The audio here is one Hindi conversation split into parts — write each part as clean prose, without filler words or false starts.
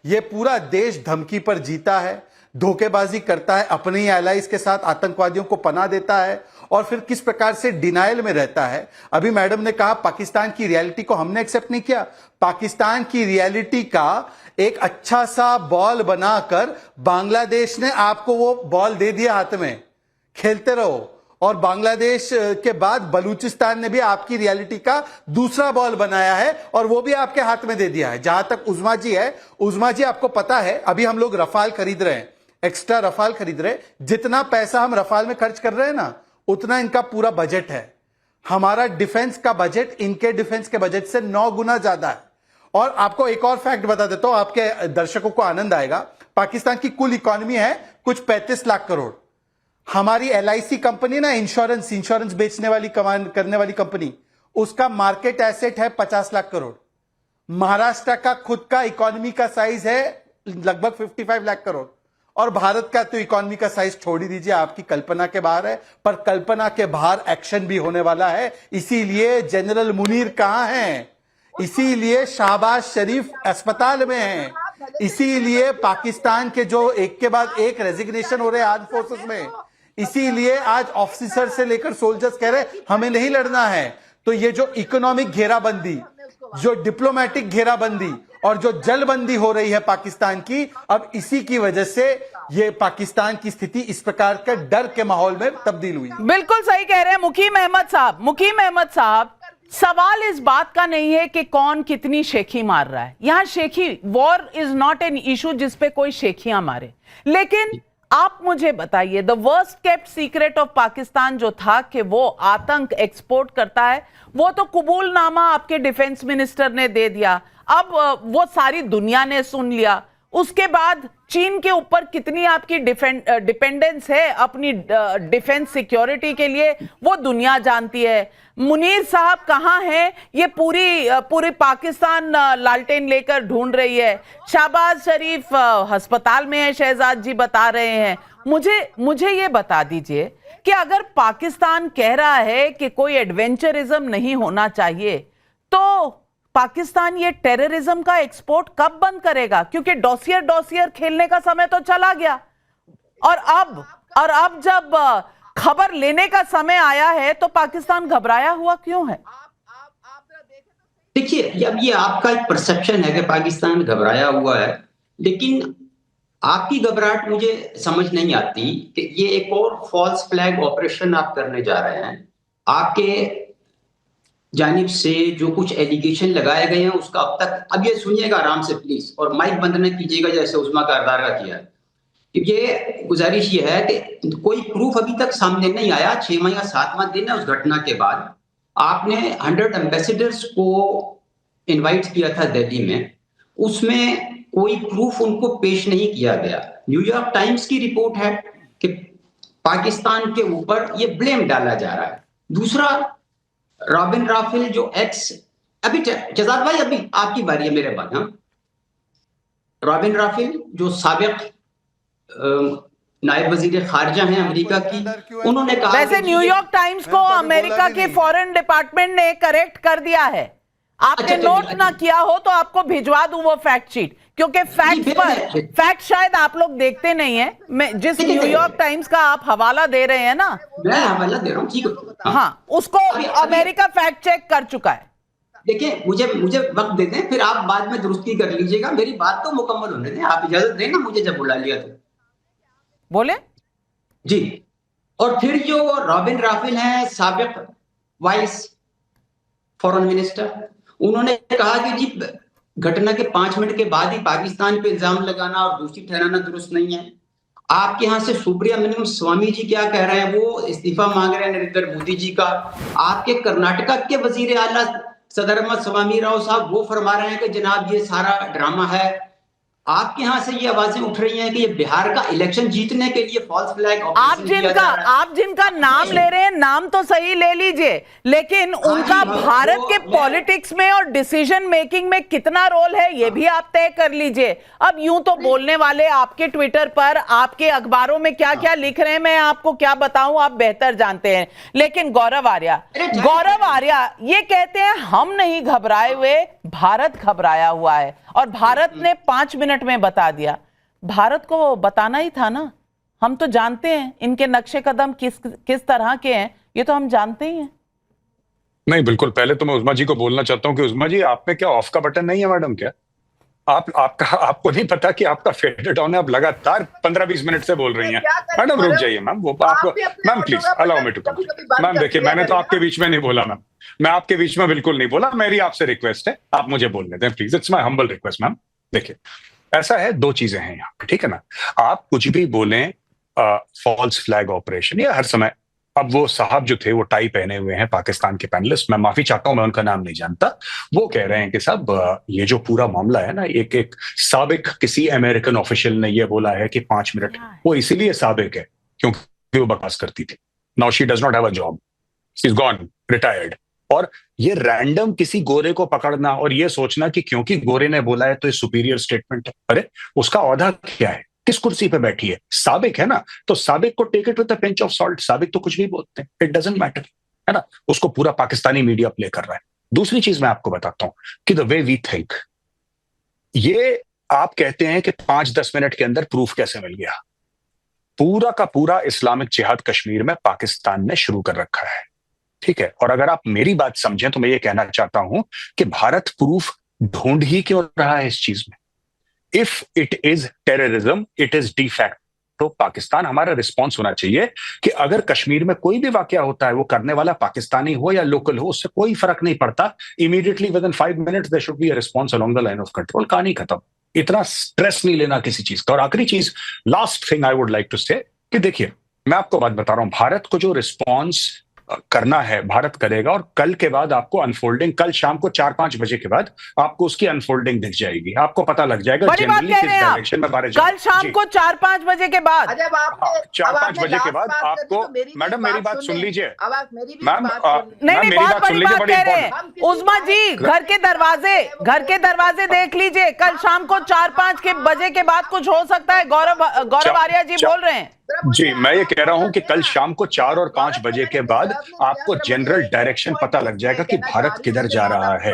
ये पूरा देश धमकी पर जीता है, धोखेबाजी करता है, अपने ही एलाइज के साथ आतंकवादियों को पनाह देता है और फिर किस प्रकार से डिनायल में रहता है। अभी मैडम ने कहा पाकिस्तान की रियलिटी को हमने एक्सेप्ट नहीं किया। पाकिस्तान की रियलिटी का एक अच्छा सा बॉल बनाकर बांग्लादेश ने आपको वो बॉल दे दिया हाथ में, खेलते रहो। और बांग्लादेश के बाद बलूचिस्तान ने भी आपकी रियलिटी का दूसरा बॉल बनाया है और वो भी आपके हाथ में दे दिया है। जहां तक उज़्मा जी है, उज़्मा जी आपको पता है अभी हम लोग रफाल खरीद रहे हैं, एक्स्ट्रा रफाल खरीद रहे हैं। जितना पैसा हम रफाल में खर्च कर रहे हैं ना, उतना इनका पूरा बजट है। हमारा डिफेंस का बजट इनके डिफेंस के बजट से 9 गुना ज्यादा है। और आपको एक और फैक्ट बता देता हूं, आपके दर्शकों को आनंद आएगा। पाकिस्तान की कुल इकोनॉमी है कुछ 35 लाख करोड़। हमारी LIC कंपनी ना, इंश्योरेंस बेचने वाली करने वाली कंपनी, उसका मार्केट एसेट है 50 लाख करोड़। महाराष्ट्र का खुद का इकोनॉमी का साइज है लगभग 55 लाख करोड़। और भारत का तो इकोनॉमी का साइज छोड़ ही दीजिए, आपकी कल्पना के बाहर है। पर कल्पना के बाहर एक्शन भी होने वाला है। इसीलिए जनरल मुनीर कहां हैं, इसीलिए शहबाज शरीफ अस्पताल में हैं, इसीलिए पाकिस्तान के जो एक के बाद एक रेजिग्नेशन हो रहे हैं आर्म फोर्सेस में, इसीलिए आज ऑफिसर से लेकर सोल्जर्स कह रहे हैं हमें नहीं लड़ना है। तो ये जो इकोनॉमिक घेराबंदी, जो डिप्लोमेटिक घेराबंदी और जो जलबंदी हो रही है पाकिस्तान की, अब इसी की वजह से ये पाकिस्तान की स्थिति इस प्रकार के डर के माहौल में तब्दील हुई। बिल्कुल सही कह रहे हैं मुकीम अहमद साहब। सवाल इस बात का नहीं है कि कौन कितनी शेखी मार रहा है। यहां शेखी, war is not an issue जिसपे कोई शेखियां मारे। लेकिन आप मुझे बताइए, the worst kept secret of Pakistan जो था कि वो आतंक एक्सपोर्ट करता है, वो तो कबूलनामा आपके डिफेंस मिनिस्टर ने दे दिया। अब वो सारी दुनिया ने सुन लिया। उसके बाद चीन के ऊपर कितनी आपकी डिपेंडेंस है अपनी डिफेंस सिक्योरिटी के लिए, वो दुनिया जानती है। मुनीर साहब कहां हैं, ये पूरी पाकिस्तान लालटेन लेकर ढूंढ रही है। शहबाज शरीफ अस्पताल में है, शहजाद जी बता रहे हैं। मुझे ये बता दीजिए कि अगर पाकिस्तान कह रहा है कि कोई एडवेंचरिज्म नहीं होना चाहिए, तो पाकिस्तान ये टेररिज्म का एक्सपोर्ट कब बंद करेगा? क्योंकि डॉसियर खेलने का समय तो चला गया। और अब जब खबर लेने का समय आया है तो पाकिस्तान घबराया हुआ क्यों है? देखिए, अब ये आपका एक परसेप्शन है कि पाकिस्तान घबराया हुआ है, लेकिन आपकी घबराहट मुझे समझ नहीं आती कि ये एक और फॉल्स फ्लैग ऑपरेशन आप करने जा रहे हैं। आपके जानिब से जो कुछ एलिगेशन लगाए गए हैं उसका अब ये सुनिएगा आराम से प्लीज, और माइक बंद न कीजिएगा जैसे उस्मा कारदार का किया है। ये गुजारिश ये है कि कोई प्रूफ अभी तक सामने नहीं आया। 6वां या 7वां दिन है उस घटना के बाद। आपने 100 एम्बेसडर्स को इनवाइट किया था दिल्ली में, उसमें कोई प्रूफ उनको पेश नहीं किया गया। न्यूयॉर्क टाइम्स की रिपोर्ट है कि पाकिस्तान के ऊपर ये ब्लेम डाला जा रहा है। दूसरा, रॉबिन राफेल जो अभी शहजाद भाई अभी आपकी बारी है मेरे बाद। रॉबिन राफेल जो साबिक नायब वजीर खारजा हैं अमेरिका की, उन्होंने कहा, वैसे न्यूयॉर्क टाइम्स को अमेरिका के फॉरेन डिपार्टमेंट ने करेक्ट कर दिया है। आपने नोट ना किया हो तो आपको भिजवा दूं वो फैक्ट शीट, क्योंकि फैक्ट शायद आप लोग देखते नहीं है। मैं जिस न्यूयॉर्क टाइम्स का आप हवाला दे रहे हैं ना, मैं हवाला दे रहा हूं, ठीक है, हाँ, उसको अमेरिका फैक्ट चेक कर चुका है। देखिए, मुझे वक्त दे दें, फिर आप बाद में दुरुस्ती कर लीजिएगा। मेरी बात तो मुकम्मल होने दें, आप इजाजत दें ना मुझे, जब बुला लिया तो बोले जी। और फिर जो रॉबिन राफेल हैं साबिक वाइस फॉरेन मिनिस्टर, उन्होंने कहा कि जी घटना के 5 मिनट के बाद ही पाकिस्तान पे इल्जाम लगाना और दोषी ठहराना दुरुस्त नहीं है। आपके यहाँ से सुब्रमण्यम स्वामी जी क्या कह रहे हैं, वो इस्तीफा मांग रहे हैं नरेंद्र मोदी जी का। आपके कर्नाटका के वजीर आला सदरमत स्वामी राव साहब वो फरमा रहे हैं कि जनाब ये सारा ड्रामा है। आपके यहाँ से ये आवाजें उठ रही हैं कि ये बिहार का इलेक्शन जीतने के लिए फॉल्स फ्लैग आप जिनका नाम ले रहे हैं, नाम तो सही ले लीजिए, लेकिन उनका भारत के पॉलिटिक्स में और डिसीजन मेकिंग में कितना रोल है ये भी आप तय कर लीजिए। अब यूं तो बोलने वाले आपके ट्विटर पर, आपके अखबारों में क्या क्या लिख रहे हैं मैं आपको क्या बताऊं, आप बेहतर जानते हैं। लेकिन गौरव आर्या ये कहते हैं हम नहीं घबराए हुए, भारत घबराया हुआ है। और भारत ने 5 मिनट में बता दिया। भारत को बताना ही था ना, हम तो जानते हैं इनके नक्शे कदम किस तरह के हैं, ये तो हम जानते ही हैं। नहीं, बिल्कुल। पहले तो मैं उज़्मा जी को बोलना चाहता हूं कि उज़्मा जी, आप में क्या ऑफ का बटन नहीं है मैडम? क्या आपको नहीं पता कि आपका फेडेड ऑन है? आप लगातार 15-20 मिनट से बोल रही हैं। मैडम रुक जाइए मैम, वो आपको, ma'am please allow me to come. Ma'am देखिए, मैंने तो आपके बीच में नहीं बोला मैम, मैं आपके बीच में बिल्कुल नहीं बोला। मेरी आपसे रिक्वेस्ट है, आप मुझे बोलने दें please, it's my humble request. Ma'am देखिए, ऐसा है, दो चीजें हैं यहाँ पे, ठीक है ना? आप कुछ भी बोलें, फॉल्स फ्लैग ऑपरेशन, या हर समय, अब वो साहब जो थे वो टाई पहने हुए हैं, पाकिस्तान के पैनलिस्ट, मैं माफी चाहता हूं, मैं उनका नाम नहीं जानता, वो कह रहे हैं कि साहब ये जो पूरा मामला है ना, एक साबिक किसी अमेरिकन ऑफिशियल ने ये बोला है कि 5 मिनट, वो इसीलिए साबिक है क्योंकि वो बकवास करती थी। Now she does not have a job, she is gone, retired. और ये रैंडम किसी गोरे को पकड़ना और ये सोचना कि क्योंकि गोरे ने बोला है तो ये सुपीरियर स्टेटमेंट है, अरे उसका औहदा क्या है, किस कुर्सी पे बैठी है? साबिक है ना, तो साबिक को take it with a pinch of salt. साबिक तो कुछ भी बोलते हैं, इट डजंट मैटर, है ना? उसको पूरा पाकिस्तानी मीडिया प्ले कर रहा है। दूसरी चीज मैं आपको बताता हूं कि द वे वी थिंक, ये आप कहते हैं कि 5-10 मिनट के अंदर प्रूफ कैसे मिल गया? पूरा का पूरा इस्लामिक जिहाद कश्मीर में पाकिस्तान ने शुरू कर रखा है, ठीक है? और अगर आप मेरी बात समझें तो मैं ये कहना चाहता हूं कि भारत प्रूफ ढूंढ ही क्यों रहा है इस चीज में? If it is terrorism, it is de facto Pakistan. हमारा रिस्पॉन्स होना चाहिए कि अगर कश्मीर में कोई भी वाकया होता है, वो करने वाला पाकिस्तानी हो या लोकल हो, उससे कोई फर्क नहीं पड़ता। Immediately within 5 minutes there should be a response along the line of control. कहानी खत्म। इतना स्ट्रेस नहीं लेना किसी चीज का। और आखिरी चीज, last thing I would like to say, कि देखिए, मैं आपको बात बता रहा हूं, भारत को जो रिस्पॉन्स करना है भारत करेगा, और कल के बाद आपको अनफोल्डिंग, कल शाम को 4-5 बजे के बाद आपको उसकी अनफोल्डिंग दिख जाएगी, आपको पता लग जाएगा बड़ी बात कह रहे हैं आप। कल शाम को 4-5 बजे के बाद, 4-5 बजे के बाद आपको, मैडम मेरी बात सुन लीजिए, मैम नहीं, बहुत बड़ी बात कह रहे हैं उज़्मा जी। घर के दरवाजे देख लीजिए, कल शाम को 4-5 बजे के बाद कुछ हो सकता है। गौरव आर्या जी बोल रहे हैं। जी, मैं ये कह रहा हूं कि कल शाम को 4 और 5 बजे के बाद आपको जनरल डायरेक्शन पता लग जाएगा कि भारत किधर जा रहा है।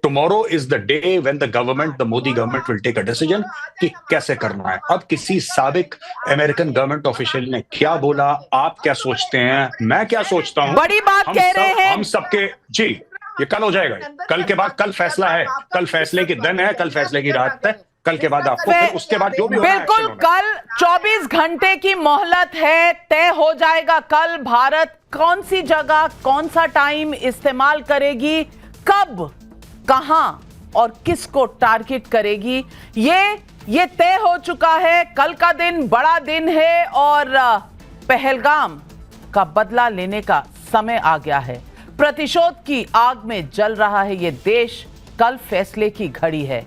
Tomorrow is the day when the government, the Modi government will take a decision कि कैसे करना है। अब किसी साबिक अमेरिकन गवर्नमेंट ऑफिशियल ने क्या बोला, आप क्या सोचते हैं, मैं क्या सोचता हूं, बड़ी बात कह रहे हैं हम सबके, जी ये कल हो जाएगा। कल के बाद, कल फैसला है, कल फैसले की दिन है, कल फैसले की रात है। कल के बाद आपको, फिर उसके बाद जो भी होना है, बिल्कुल कल 24 घंटे की मोहलत है, तय हो जाएगा कल भारत कौन सी जगह, कौन सा टाइम इस्तेमाल करेगी, कब, कहां और किसको टारगेट करेगी, ये तय हो चुका है। कल का दिन बड़ा दिन है और पहलगाम का बदला लेने का समय आ गया है। प्रतिशोध की आग में जल रहा है ये देश। कल फैसले की घड़ी है।